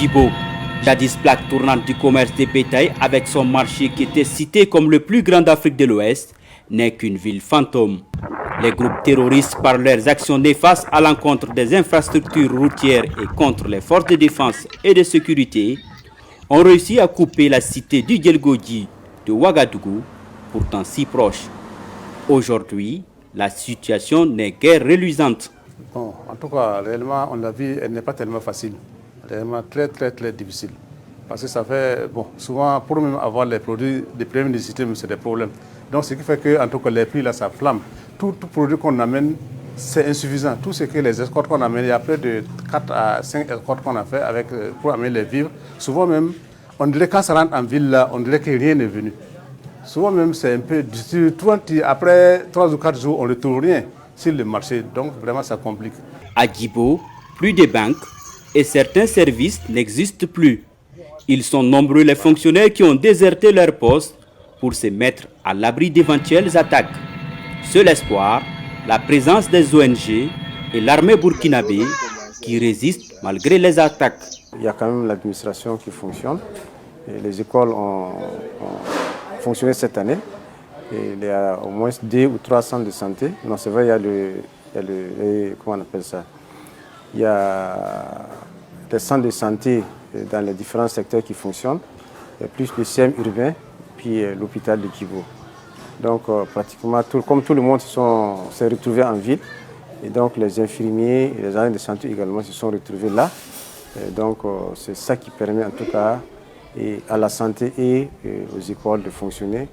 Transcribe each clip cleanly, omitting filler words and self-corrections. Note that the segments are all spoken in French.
Djibo, jadis plaque tournante du commerce des bétail avec son marché qui était cité comme le plus grand d'Afrique de l'Ouest, n'est qu'une ville fantôme. Les groupes terroristes, par leurs actions néfastes à l'encontre des infrastructures routières et contre les forces de défense et de sécurité, ont réussi à couper la cité du Djelgodji de Ouagadougou, pourtant si proche. Aujourd'hui, la situation n'est guère reluisante. Bon, en tout cas, réellement, on l'a vu, elle n'est pas tellement facile. Réellement très difficile. Parce que ça fait, bon, souvent, pour même avoir les produits de première nécessité, c'est des problèmes. Donc, ce qui fait que, en tout cas, les prix, là, ça flamme. Tout produit qu'on amène, c'est insuffisant. Tout ce que les escortes qu'on amène, il y a près de 4 à 5 escortes qu'on a fait avec, pour amener les vivres. Souvent même, on dirait quand ça rentre en ville, là, on dirait que rien n'est venu. Souvent même, c'est un peu difficile. Après 3 ou 4 jours, on ne trouve rien sur le marché. Donc, vraiment, ça complique. À Djibo, plus de banques et certains services n'existent plus. Ils sont nombreux les fonctionnaires qui ont déserté leur poste pour se mettre à l'abri d'éventuelles attaques. Seul espoir, la présence des ONG et l'armée burkinabé qui résistent malgré les attaques. Il y a quand même l'administration qui fonctionne. Et les écoles ont fonctionné cette année. Et il y a au moins 2 ou 3 centres de santé. Non, c'est vrai, comment on appelle ça? Il y a des centres de santé dans les différents secteurs qui fonctionnent. Il y a plus le CM urbain, puis l'hôpital de Djibo. Donc pratiquement, comme tout le monde s'est retrouvé en ville. Et donc les infirmiers et les agents de santé également se sont retrouvés là. Et donc c'est ça qui permet en tout cas à la santé et aux écoles de fonctionner.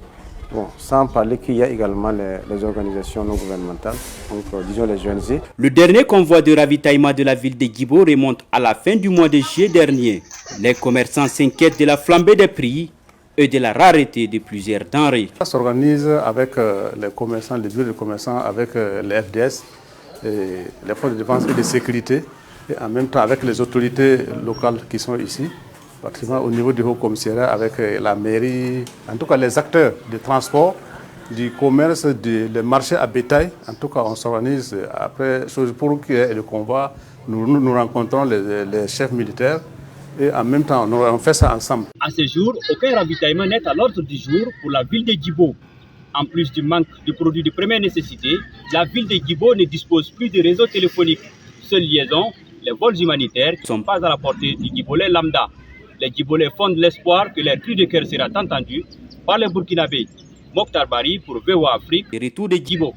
Bon, sans parler qu'il y a également les organisations non gouvernementales, donc disons les ONG. Le dernier convoi de ravitaillement de la ville de Djibo remonte à la fin du mois de juillet dernier. Les commerçants s'inquiètent de la flambée des prix et de la rareté de plusieurs denrées. Ça s'organise avec les commerçants, les bureaux de commerçants, avec les FDS, et les forces de défense et de sécurité, et en même temps avec les autorités locales qui sont ici. Pratiquement au niveau du Haut-Commissariat avec la mairie, en tout cas les acteurs du transport, du commerce, du marché à bétail. En tout cas, on s'organise après, pour qu'il y ait le convoi, nous rencontrons les chefs militaires et en même temps, on fait ça ensemble. À ce jour, aucun ravitaillement n'est à l'ordre du jour pour la ville de Djibo. En plus du manque de produits de première nécessité, la ville de Djibo ne dispose plus de réseau téléphonique. Seule liaison, les vols humanitaires ne sont pas à la portée du Djibolais lambda. Les Djibolais fondent l'espoir que leur cri de cœur sera entendu par les Burkinabés. Mokhtar Bari pour VOA Afrique, retour de Djibo.